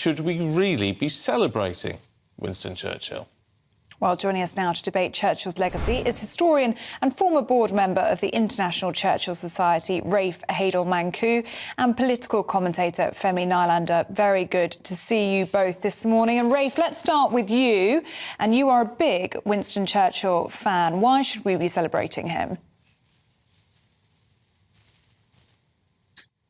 should we really be celebrating Winston Churchill? Well, joining us now to debate Churchill's legacy is historian and former board member of the International Churchill Society, Rafe Heydel-Mankoo, and political commentator Femi Nylander. Very good to see you both this morning. And Rafe, let's start with you. And you are a big Winston Churchill fan. Why should we be celebrating him?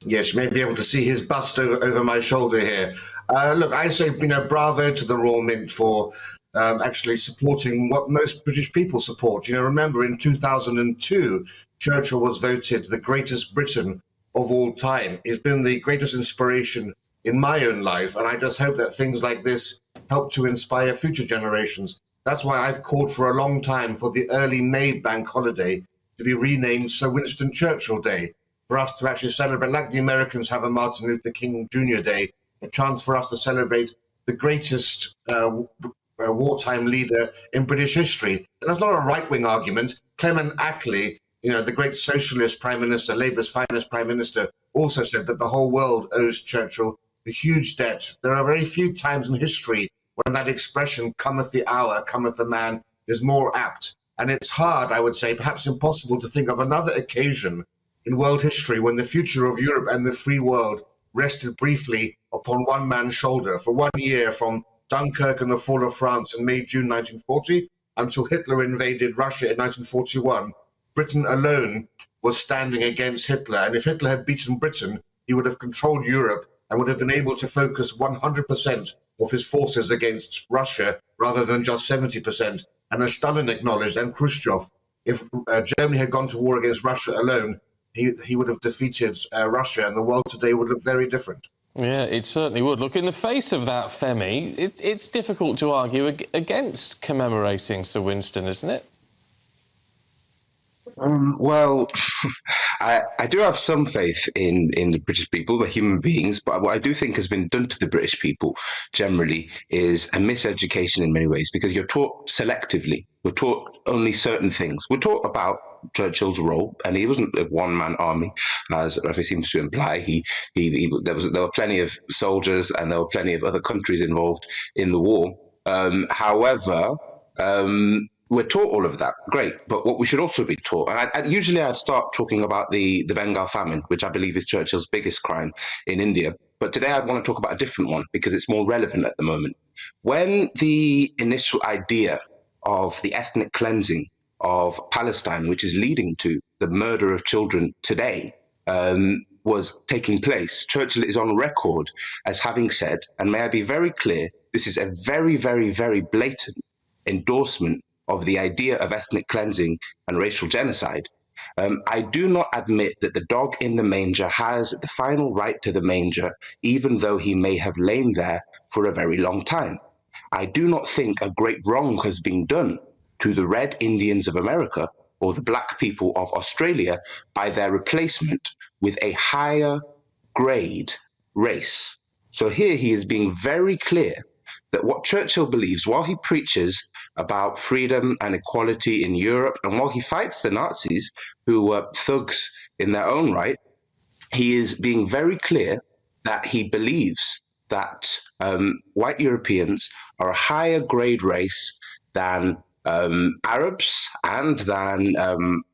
Yes, you may be able to see his bust over my shoulder here. Look, I say, bravo to the Royal Mint for actually supporting what most British people support. Remember in 2002, Churchill was voted the greatest Briton of all time. He's been the greatest inspiration in my own life, and I just hope that things like this help to inspire future generations. That's why I've called for a long time for the early May bank holiday to be renamed Sir Winston Churchill Day, for us to actually celebrate, like the Americans have a Martin Luther King Jr. Day, a chance for us to celebrate the greatest wartime leader in British history. And that's not a right-wing argument. Clement Attlee, the great socialist prime minister, Labour's finest prime minister, also said that the whole world owes Churchill a huge debt. There are very few times in history when that expression, cometh the hour, cometh the man, is more apt. And it's hard, I would say, perhaps impossible to think of another occasion in world history when the future of Europe and the free world rested briefly upon one man's shoulder for 1 year, from Dunkirk and the fall of France in May-June 1940 until Hitler invaded Russia in 1941. Britain alone was standing against Hitler, and if Hitler had beaten Britain, he would have controlled Europe and would have been able to focus 100% of his forces against Russia rather than just 70%. And as Stalin acknowledged, and Khrushchev, if Germany had gone to war against Russia alone, he would have defeated Russia, and the world today would look very different. Yeah, it certainly would. Look, in the face of that, Femi, it's difficult to argue against commemorating Sir Winston, isn't it? Well, I do have some faith in the British people, the human beings, but what I do think has been done to the British people generally is a miseducation in many ways, because you're taught selectively. We're taught only certain things. We're taught about Churchill's role, and he wasn't a one-man army, as Rafe seems to imply. There were plenty of soldiers, and there were plenty of other countries involved in the war. However, we're taught all of that, great. But what we should also be taught, and usually I'd start talking about the Bengal famine, which I believe is Churchill's biggest crime in India. But today I'd want to talk about a different one because it's more relevant at the moment. When the initial idea of the ethnic cleansing of Palestine, which is leading to the murder of children today, was taking place, Churchill is on record as having said, and may I be very clear, this is a very, very, very blatant endorsement of the idea of ethnic cleansing and racial genocide. I do not admit that the dog in the manger has the final right to the manger, even though he may have lain there for a very long time. I do not think a great wrong has been done to the Red Indians of America or the Black people of Australia by their replacement with a higher grade race. So here he is being very clear that what Churchill believes, while he preaches about freedom and equality in Europe, and while he fights the Nazis, who were thugs in their own right, he is being very clear that he believes that white Europeans are a higher grade race than Arabs and than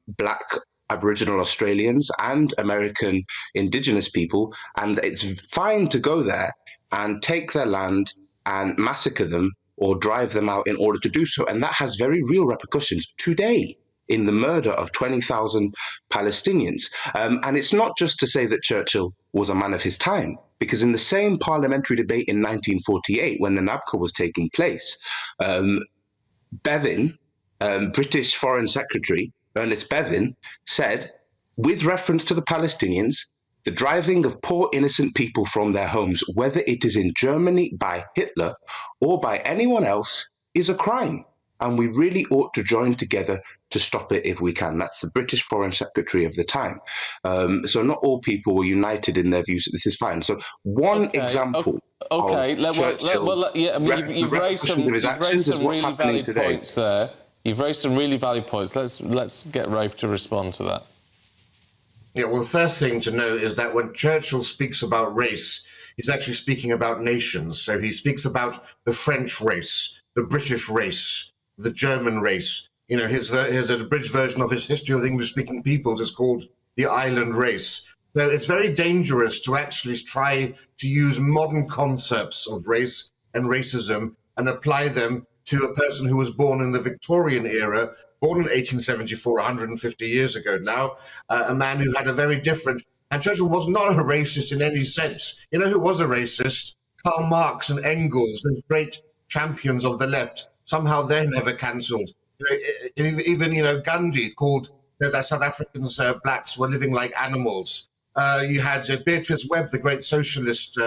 Black Aboriginal Australians and American indigenous people, and it's fine to go there and take their land and massacre them or drive them out in order to do so. And that has very real repercussions today in the murder of 20,000 Palestinians. And it's not just to say that Churchill was a man of his time, because in the same parliamentary debate in 1948, when the NABCA was taking place, Bevin, British Foreign Secretary Ernest Bevin, said, with reference to the Palestinians, the driving of poor innocent people from their homes, whether it is in Germany by Hitler or by anyone else, is a crime. And we really ought to join together to stop it if we can. That's the British Foreign Secretary of the time. So not all people were united in their views that this is fine. So one example. Okay, you've raised some really valid points there. You've raised some really valid points. Let's get Rafe to respond to that. Yeah, well, the first thing to know is that when Churchill speaks about race, he's actually speaking about nations. So he speaks about the French race, the British race, the German race. You know, his abridged version of his History of the English-speaking Peoples is called the Island Race. So it's very dangerous to actually try to use modern concepts of race and racism and apply them to a person who was born in the Victorian era, born in 1874, 150 years ago now, a man who had a very different... And Churchill was not a racist in any sense. You know who was a racist? Karl Marx and Engels, those great champions of the left. Somehow they're never cancelled. Even, you know, Gandhi called that South Africans, blacks were living like animals. You had Beatrice Webb, the great socialist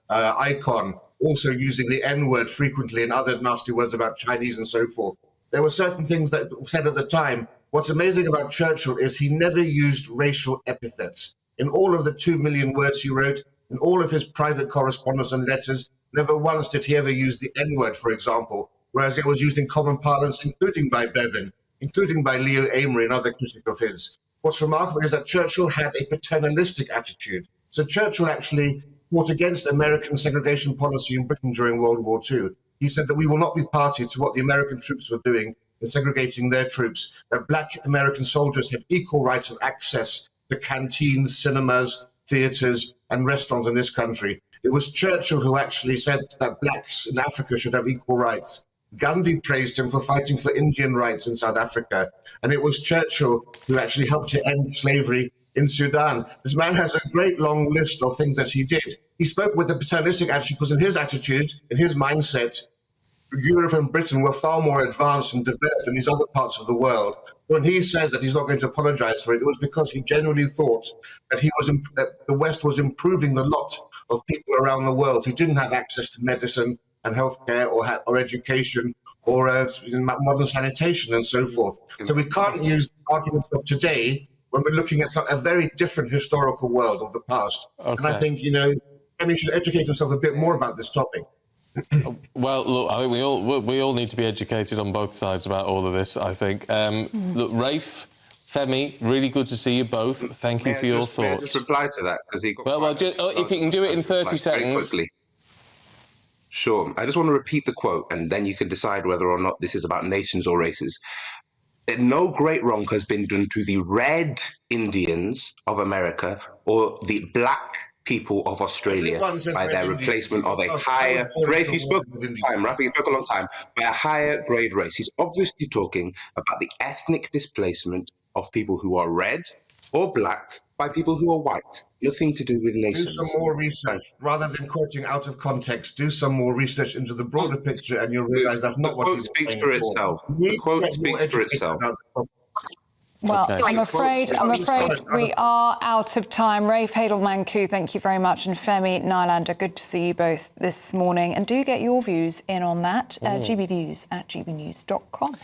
icon, also using the N-word frequently and other nasty words about Chinese and so forth. There were certain things that were said at the time. What's amazing about Churchill is he never used racial epithets. In all of the 2 million words he wrote, in all of his private correspondence and letters, never once did he ever use the N-word, for example, whereas it was used in common parlance, including by Bevan, including by Leo Amery, another critic of his. What's remarkable is that Churchill had a paternalistic attitude. So Churchill actually fought against American segregation policy in Britain during World War II. He said that we will not be party to what the American troops were doing in segregating their troops, that black American soldiers had equal rights of access to canteens, cinemas, theatres and restaurants in this country. It was Churchill who actually said that blacks in Africa should have equal rights. Gandhi praised him for fighting for Indian rights in South Africa. And it was Churchill who actually helped to end slavery in Sudan. This man has a great long list of things that he did. He spoke with a paternalistic attitude because in his attitude, in his mindset, Europe and Britain were far more advanced and developed than these other parts of the world. When he says that he's not going to apologize for it, it was because he genuinely thought that that the West was improving the lot of people around the world who didn't have access to medicine and healthcare or education or modern sanitation and so forth. So we can't use the arguments of today when we're looking at a very different historical world of the past. Okay. And I think, you know, Femi should educate himself a bit more about this topic. Well, look, I think we all need to be educated on both sides about all of this, I think. Look, Rafe, Femi, really good to see you both. Thank you for your thoughts. May I just reply to that? Because he got if you can do it in 30 seconds. Quickly. Sure. I just want to repeat the quote, and then you can decide whether or not this is about nations or races. No great wrong has been done to the red Indians of America or the black people of Australia by their replacement of a higher... Rafe, you spoke a long time. Rafi, you spoke a long time. By a higher grade race. He's obviously talking about the ethnic displacement of people who are red or black by people who are white. Nothing to do with nations. Do some more research. Rather than quoting out of context, do some more research into the broader picture and you'll realise that's not what he was saying. The quote speaks for itself. Well, okay. I'm afraid we are out of time. Rafe Heydel-Mankoo, thank you very much. And Femi Nylander, good to see you both this morning. And do get your views in on that. gbviews@gbnews.com.